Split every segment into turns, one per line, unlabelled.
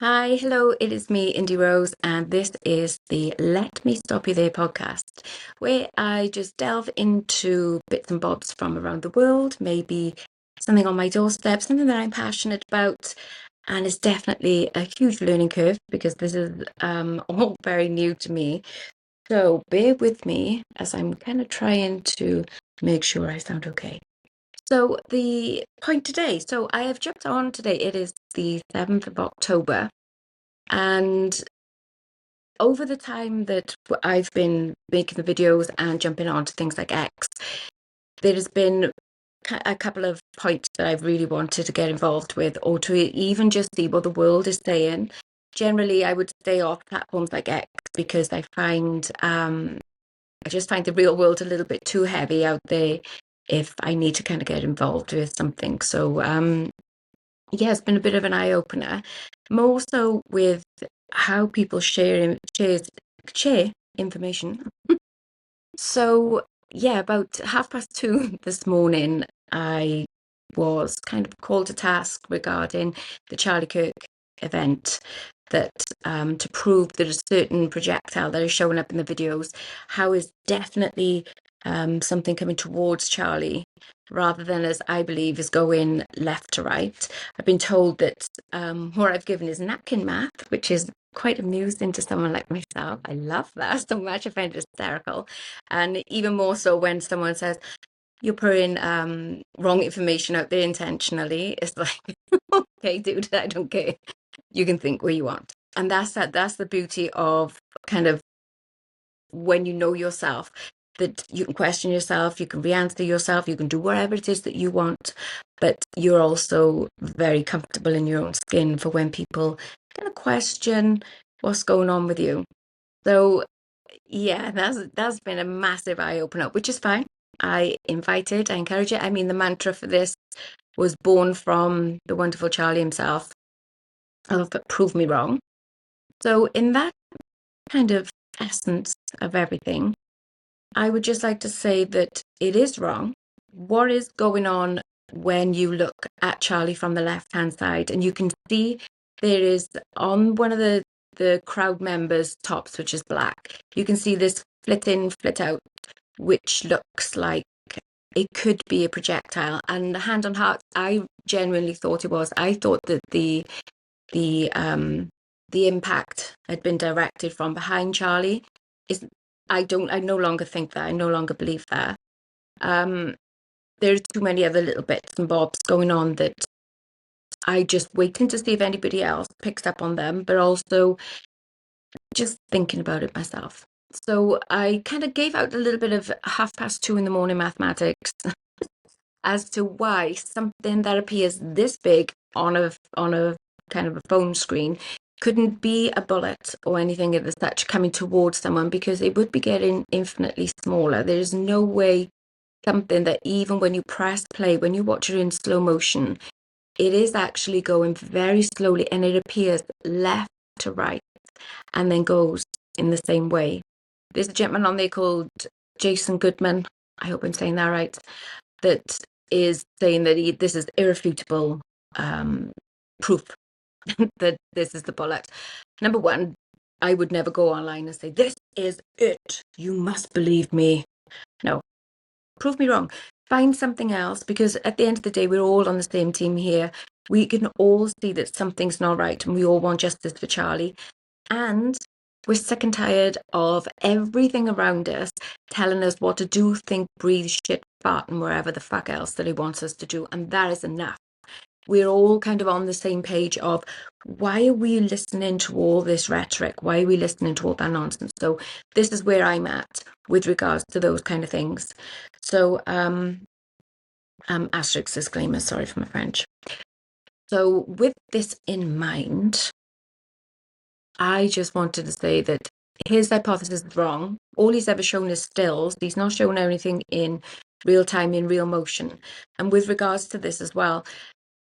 Hi, hello, it is me, Indie Rose, and this is the Let Me Stop You There podcast, where I just delve into bits and bobs from around the world, maybe something on my doorstep, something that I'm passionate about, and it's definitely a huge learning curve because this is all very new to me. So bear with me as I'm kind of trying to make sure I sound okay. So the point today, so I have jumped on today, it is the 7th of October. And over the time that I've been making the videos and jumping on to things like X, there has been a couple of points that I've really wanted to get involved with, or to even just see what the world is saying. Generally, I would stay off platforms like X because I just find the real world a little bit too heavy out there if I need to kind of get involved with something. So yeah, it's been a bit of an eye opener, more so with how people share information. So yeah, about 2:30 this morning, I was kind of called to task regarding the Charlie Kirk event. That to prove that a certain projectile that is showing up in the videos, how is definitely something coming towards Charlie rather than, as I believe, is going left to right. I've been told that what I've given is napkin math, which is quite amusing to someone like myself. I love that so much. I find it hysterical. And even more so when someone says, you're putting wrong information out there intentionally. It's like, okay, dude, I don't care. You can think where you want. And that's the beauty of kind of when you know yourself, that you can question yourself, you can re-answer yourself, you can do whatever it is that you want, but you're also very comfortable in your own skin for when people kind of question what's going on with you. So yeah, that's been a massive eye opener, which is fine. I invite it, I encourage it. I mean, the mantra for this was born from the wonderful Charlie himself of prove me wrong. So in that kind of essence of everything, I would just like to say that it is wrong. What is going on when you look at Charlie from the left-hand side, and you can see there is on one of the crowd members' tops, which is black, you can see this flit in, flit out, which looks like it could be a projectile. And hand on heart, I genuinely thought it was. I thought that the the impact had been directed from behind Charlie. Is I no longer think that. I no longer believe that. There's too many other little bits and bobs going on that I just waiting to see if anybody else picks up on them, but also just thinking about it myself. So I kind of gave out a little bit of 2:30 in the morning mathematics as to why something that appears this big on a kind of a phone screen couldn't be a bullet or anything of such coming towards someone, because it would be getting infinitely smaller. There's no way something that even when you press play, when you watch it in slow motion, it is actually going very slowly and it appears left to right and then goes in the same way. There's a gentleman on there called Jason Goodman, I hope I'm saying that right, that is saying that this is irrefutable proof that this is the bullet. Number one, I would never go online and say, this is it. You must believe me. No, prove me wrong. Find something else, because at the end of the day, we're all on the same team here. We can all see that something's not right and we all want justice for Charlie. And we're sick and tired of everything around us telling us what to do, think, breathe, shit, fart, and wherever the fuck else that he wants us to do. And that is enough. We're all kind of on the same page of, why are we listening to all this rhetoric? Why are we listening to all that nonsense? So this is where I'm at with regards to those kind of things. So asterisk disclaimer, sorry for my French. So with this in mind, I just wanted to say that his hypothesis is wrong. All he's ever shown is stills. He's not shown anything in real time, in real motion. And with regards to this as well,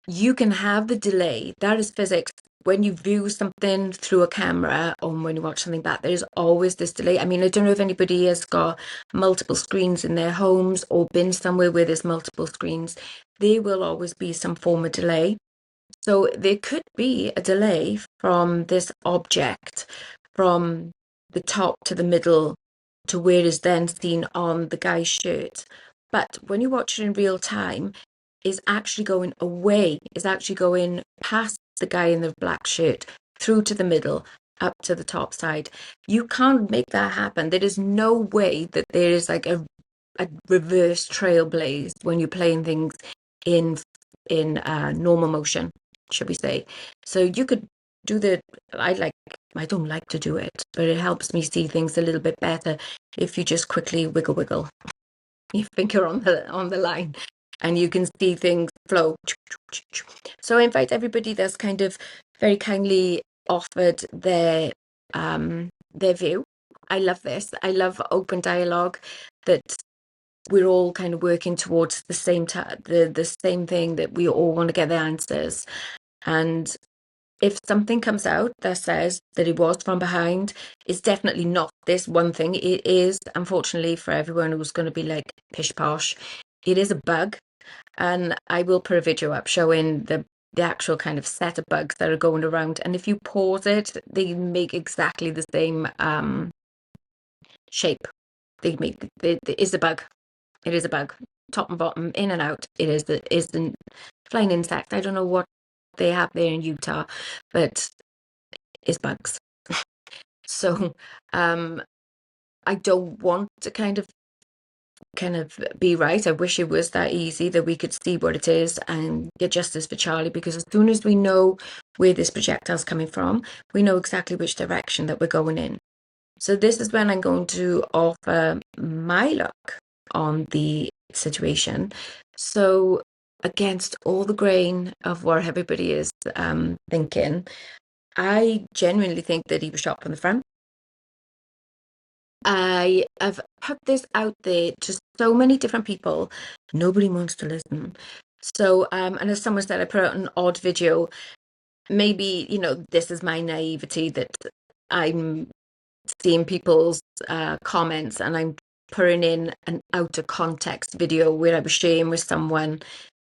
you can have the delay. That is physics. When you view something through a camera or when you watch something back, there's always this delay. I mean, I don't know if anybody has got multiple screens in their homes or been somewhere where there's multiple screens. There will always be some form of delay. So there could be a delay from this object from the top to the middle to where is then seen on the guy's shirt. But when you watch it in real time, is actually going away, is actually going past the guy in the black shirt, through to the middle, up to the top side. You can't make that happen. There is no way that there is like a reverse trailblaze when you're playing things in normal motion, should we say. So you could do I don't like to do it, but it helps me see things a little bit better if you just quickly wiggle your finger on the line and you can see things flow. So I invite everybody that's kind of very kindly offered their view. I love this. I love open dialogue, that we're all kind of working towards the same the same thing, that we all want to get the answers. And if something comes out that says that it was from behind, it's definitely not this one thing. It is, unfortunately, for everyone who's going to be like pish posh, it is a bug. And I will put a video up showing the actual kind of set of bugs that are going around. And if you pause it, they make exactly the same shape. It is a bug. It is a bug. Top and bottom, in and out. It is the flying insect. I don't know what they have there in Utah, but it's bugs. So I don't want to kind of be right. I wish it was that easy that we could see what it is and get justice for Charlie, because as soon as we know where this projectile's coming from, we know exactly which direction that we're going in. So this is when I'm going to offer my look on the situation. So against all the grain of what everybody is thinking, I genuinely think that he was shot from the front. I have put this out there to so many different people. Nobody wants to listen. So, and as someone said, I put out an odd video. Maybe, this is my naivety, that I'm seeing people's comments and I'm putting in an out of context video where I was sharing with someone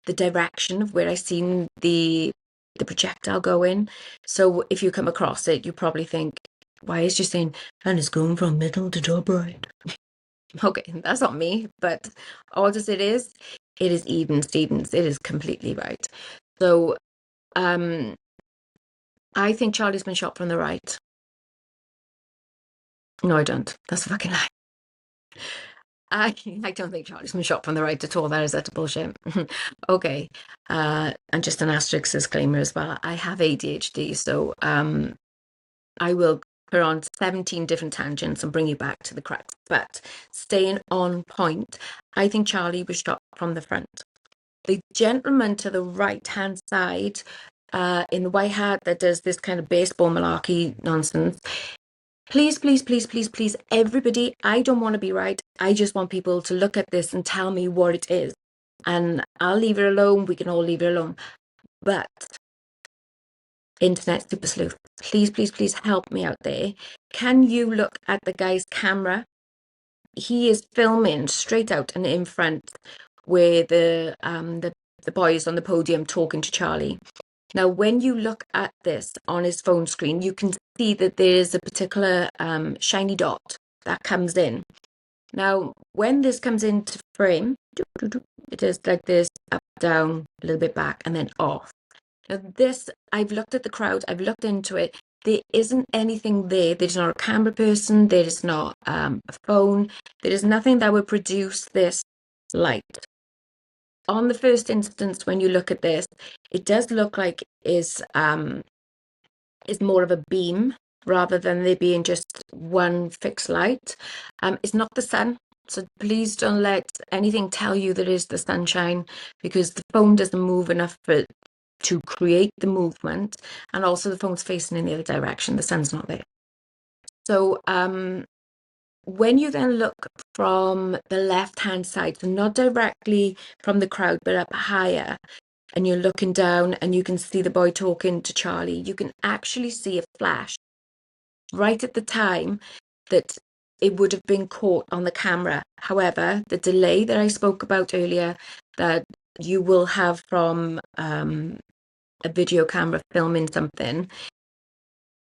the direction of where I seen the projectile go in. So if you come across it, you probably think, why is she saying, and it's going from middle to top right? Okay, that's not me, but odd as it is even Stevens. It is completely right. So I think Charlie's been shot from the right. No, I don't. That's a fucking lie. I don't think Charlie's been shot from the right at all. That is utter bullshit. Okay. And just an asterisk disclaimer as well. I have ADHD, so I will put on 17 different tangents and bring you back to the crux. But staying on point, I think Charlie was shot from the front. The gentleman to the right-hand side, in the white hat that does this kind of baseball malarkey nonsense, please, please, please, please, please, everybody, I don't want to be right. I just want people to look at this and tell me what it is. And I'll leave it alone. We can all leave it alone. But Internet Super Sleuth, please, please, please help me out there. Can you look at the guy's camera? He is filming straight out and in front where the boys on the podium talking to Charlie. Now, when you look at this on his phone screen, you can see that there is a particular shiny dot that comes in. Now, when this comes into frame, it is like this, up, down, a little bit back, and then off. Now, this, I've looked at the crowd, I've looked into it. There isn't anything there. There's not a camera person. There is not a phone. There is nothing that would produce this light. On the first instance, when you look at this, it does look like is more of a beam rather than there being just one fixed light. It's not the sun, so please don't let anything tell you that it's the sunshine, because the phone doesn't move enough to create the movement, and also the phone's facing in the other direction. The sun's not there. So when you then look from the left-hand side, so not directly from the crowd, but up higher, and you're looking down and you can see the boy talking to Charlie, you can actually see a flash right at the time that it would have been caught on the camera. However, the delay that I spoke about earlier, that you will have from a video camera filming something,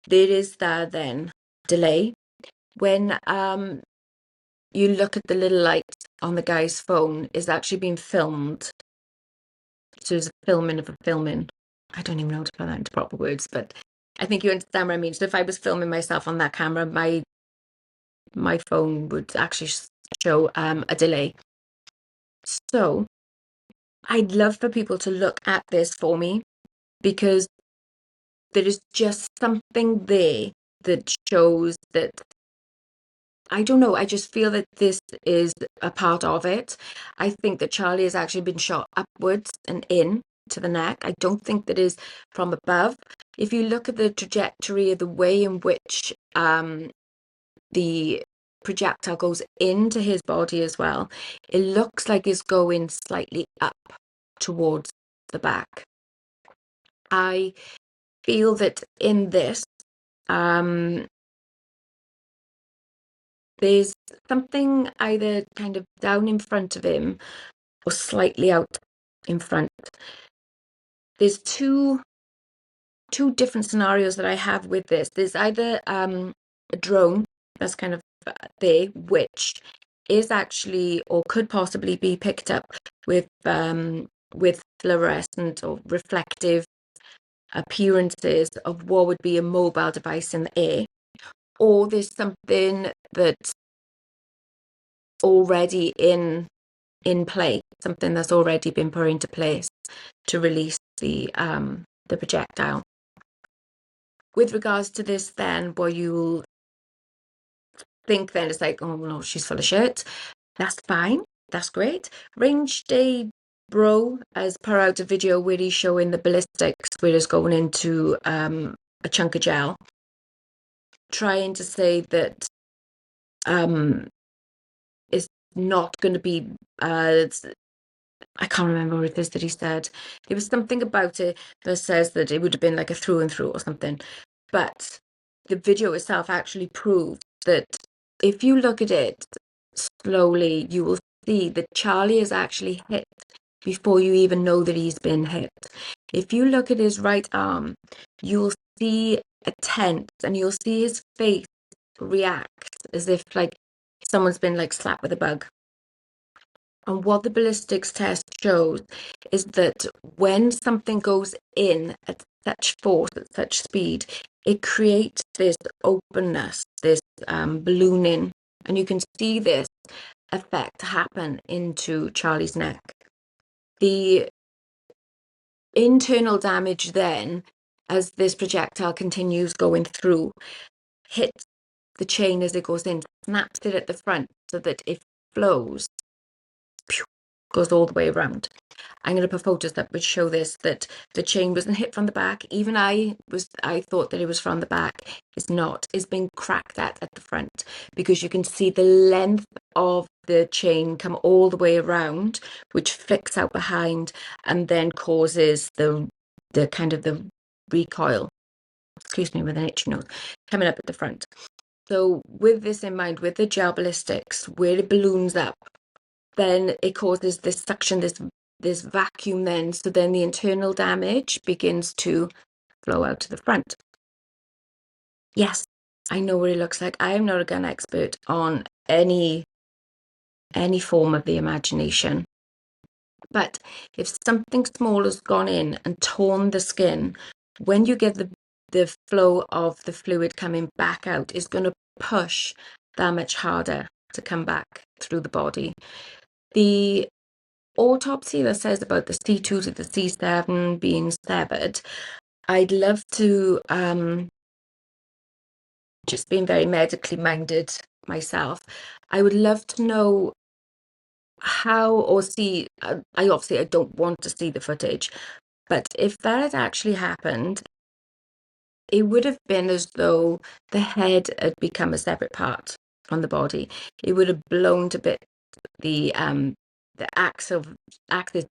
there is that then delay. When you look at the little light on the guy's phone, is actually being filmed. So there's a filming of a filming. I don't even know how to put that into proper words, but I think you understand what I mean. So if I was filming myself on that camera, my phone would actually show a delay. So I'd love for people to look at this for me, because there is just something there that shows that, I don't know, I just feel that this is a part of it. I think that Charlie has actually been shot upwards and in to the neck. I don't think that is from above. If you look at the trajectory of the way in which the projectile goes into his body as well, it looks like it's going slightly up towards the back. I feel that in this, there's something either kind of down in front of him or slightly out in front. There's two different scenarios that I have with this. There's either a drone that's kind of there, which is actually or could possibly be picked up with fluorescent or reflective appearances of what would be a mobile device in the air, or there's something that's already in play, something that's already been put into place to release the projectile. With regards to this, then, what you'll think then is like, oh no, she's full of shit. That's fine. That's great. Range Day Bro has put out a video where he's showing the ballistics, where it's going into a chunk of gel, trying to say that it's not going to be I can't remember what it is that he said. There was something about it that says that it would have been like a through and through or something. But the video itself actually proves that if you look at it slowly, you will see that Charlie is actually hit before you even know that he's been hit. If you look at his right arm, you'll see a tense, and you'll see his face react as if like someone's been like slapped with a bug. And what the ballistics test shows is that when something goes in at such force, at such speed, it creates this openness, this ballooning. And you can see this effect happen into Charlie's neck. The internal damage then, as this projectile continues going through, hits the chain as it goes in, snaps it at the front so that it flows, goes all the way around. I'm going to put photos that would show this, that the chain wasn't hit from the back. Even I thought that it was from the back. It's not. It's been cracked at the front, because you can see the length of the chain come all the way around, which flicks out behind and then causes the kind of the recoil, excuse me, with an itchy nose, coming up at the front. So with this in mind, with the gel ballistics, where it balloons up, then it causes this suction, this vacuum then, so then the internal damage begins to flow out to the front. Yes, I know what it looks like. I am not a gun expert on any form of the imagination. But if something small has gone in and torn the skin, when you get the flow of the fluid coming back out, it's going to push that much harder to come back through the body. The autopsy that says about the C2 to the C7 being severed, I'd love to, just being very medically minded myself, I would love to know how or see, I don't want to see the footage, but if that had actually happened, it would have been as though the head had become a separate part from the body. It would have blown to bits the axis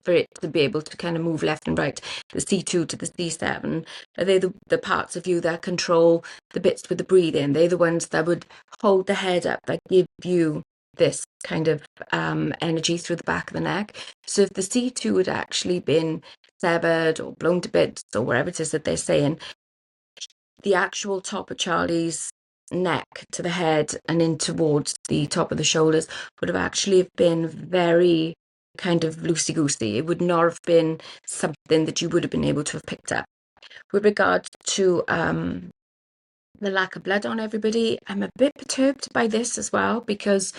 for it to be able to kind of move left and right, the C2 to the C7. They're the parts of you that control the bits with the breathing. They're the ones that would hold the head up, that give you this kind of energy through the back of the neck. So if the C2 had actually been severed or blown to bits or whatever it is that they're saying, the actual top of Charlie's neck to the head and in towards the top of the shoulders would have actually been very kind of loosey-goosey. It would not have been something that you would have been able to have picked up. With regard to the lack of blood on everybody, I'm a bit perturbed by this as well, because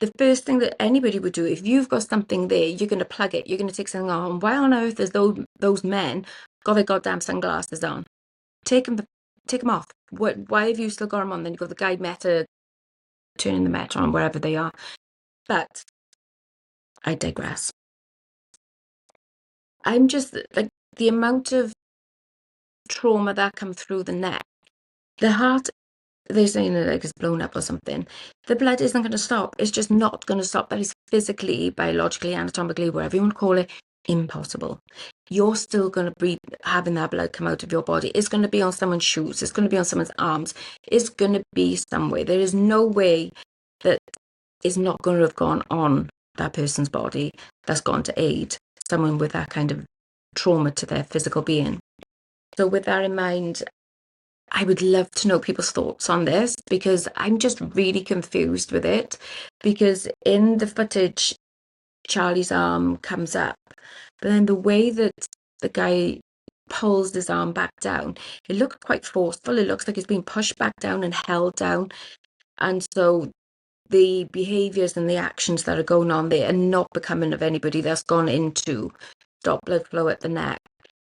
the first thing that anybody would do, if you've got something there, you're going to plug it, you're going to take something on. Why on earth has those men got their goddamn sunglasses on? Take them off. Why have you still got them on? Then you've got the guy turning the Meta on wherever they are. But I digress. I'm just like, the amount of trauma that come through the neck, the heart, they're saying that like it's blown up or something. The blood isn't going to stop. It's just not going to stop. That is physically, biologically, anatomically, whatever you want to call it, impossible. You're still going to be having that blood come out of your body. It's going to be on someone's shoes. It's going to be on someone's arms. It's going to be somewhere. There is no way that is not going to have gone on that person's body that's gone to aid someone with that kind of trauma to their physical being. So with that in mind, I would love to know people's thoughts on this, because I'm just really confused with it. Because in the footage, Charlie's arm comes up, but then the way that the guy pulls his arm back down, it looks quite forceful. It looks like he's being pushed back down and held down. And so the behaviours and the actions that are going on there are not becoming of anybody that's gone into stop blood flow at the neck.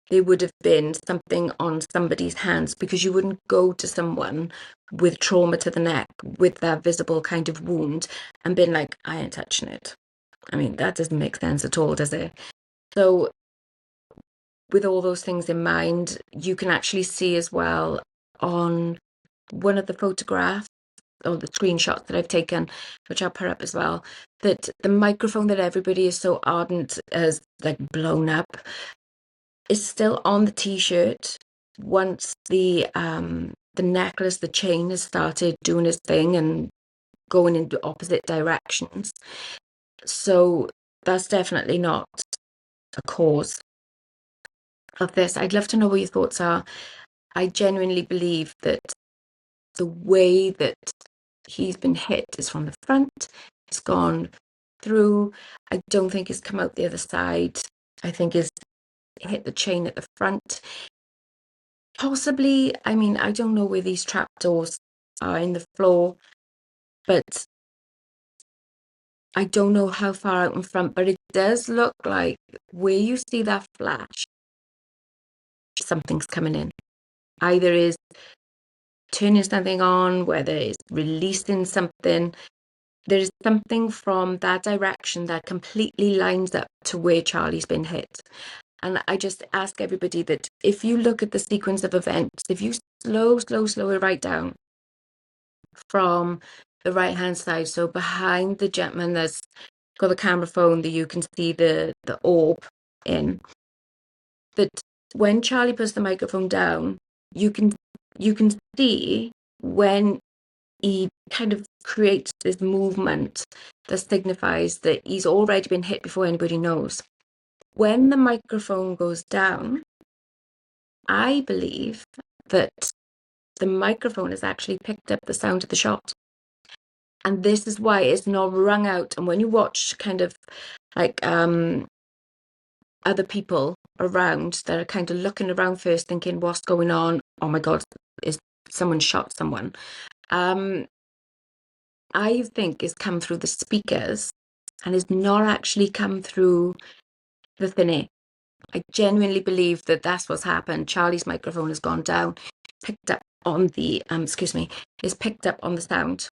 There would have been something on somebody's hands, because you wouldn't go to someone with trauma to the neck with that visible kind of wound and been like, I ain't touching it. I mean, that doesn't make sense at all, does it? So with all those things in mind, you can actually see as well on one of the photographs or the screenshots that I've taken, which I'll put up as well, that the microphone that everybody is so ardent has like blown up is still on the t-shirt once the necklace, the chain, has started doing its thing and going in opposite directions. So that's definitely not a cause of this. I'd love to know what your thoughts are. I genuinely believe that the way that he's been hit is from the front. It's gone through. I don't think it's come out the other side. I think it's hit the chain at the front. Possibly, I mean, I don't know where these trapdoors are in the floor, but I don't know how far out in front, but it does look like where you see that flash, something's coming in. Either is turning something on, whether it's releasing something. There is something from that direction that completely lines up to where Charlie's been hit. And I just ask everybody that if you look at the sequence of events, if you slow it right down from the right-hand side, so behind the gentleman that's got the camera phone that you can see the orb in, that when Charlie puts the microphone down, you can see when he kind of creates this movement that signifies that he's already been hit before anybody knows. When the microphone goes down, I believe that the microphone has actually picked up the sound of the shot. And this is why it's not rung out. And when you watch kind of like other people around that are kind of looking around first, thinking, what's going on? Oh my God, is someone shot someone? I think it's come through the speakers and it's not actually come through the thin air. I genuinely believe that that's what's happened. Charlie's microphone has gone down, picked up on the, is picked up on the sound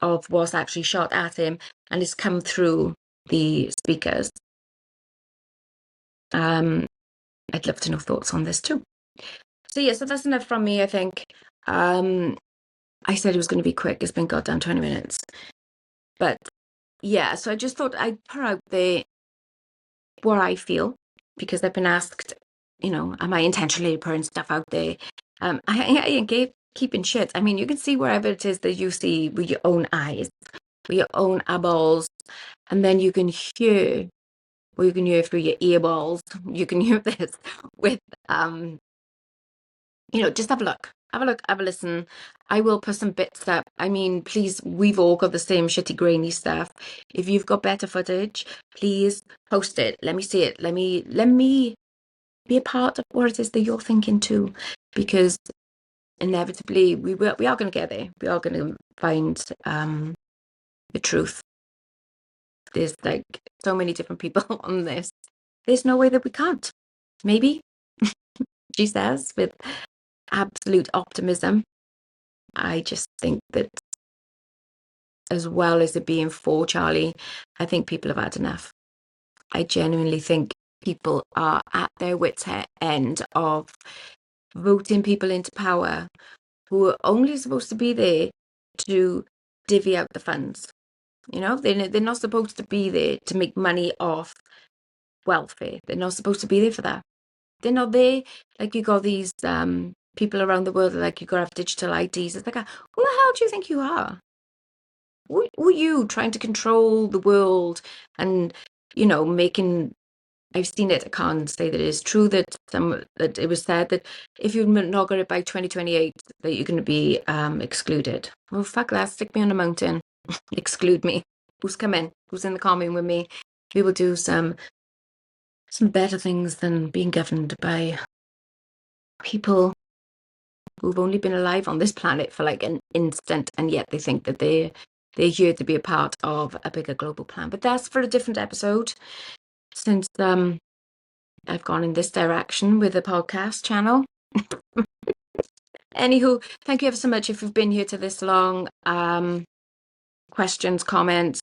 of what's actually shot at him, and it's come through the speakers. I'd love to know thoughts on this too. So yeah, so that's enough from me, I think. I said it was going to be quick. It's been goddamn 20 minutes. But yeah, so I just thought I'd put out there what I feel, because I've been asked, you know, am I intentionally putting stuff out there? I ain't keeping shit. I mean, you can see wherever it is that you see with your own eyes, with your own eyeballs, and then you can hear or you can hear through your earballs. You can hear this with, just have a look. Have a look, have a listen. I will put some bits up. I mean, please, we've all got the same shitty, grainy stuff. If you've got better footage, please post it. Let me see it. Let me be a part of what it is that you're thinking too, because inevitably we are going to get there. We are going to find the truth. There's like so many different people on this. There's no way that we can't. Maybe, she says with absolute optimism. I just think that, as well as it being for Charlie, I think people have had enough. I genuinely think people are at their wits' end of voting people into power who are only supposed to be there to divvy out the funds. They're not supposed to be there to make money off welfare. They're not supposed to be there for that. They're not there. Like, you got these people around the world, like, you got to have digital IDs. It's like, who the hell do you think you are? Who are you trying to control the world and, making... I've seen it. I can't say that it is true that it was said that if you're not got it by 2028, that you're going to be excluded. Well, fuck that. Stick me on a mountain. Exclude me. Who's coming? Who's in the commune with me? We will do some better things than being governed by people who've only been alive on this planet for like an instant, and yet they think that they're here to be a part of a bigger global plan. But that's for a different episode, since I've gone in this direction with the podcast channel. Anywho, thank you ever so much if you've been here to this long. Questions, comments,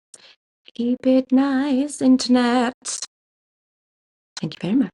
keep it nice, internet. Thank you very much.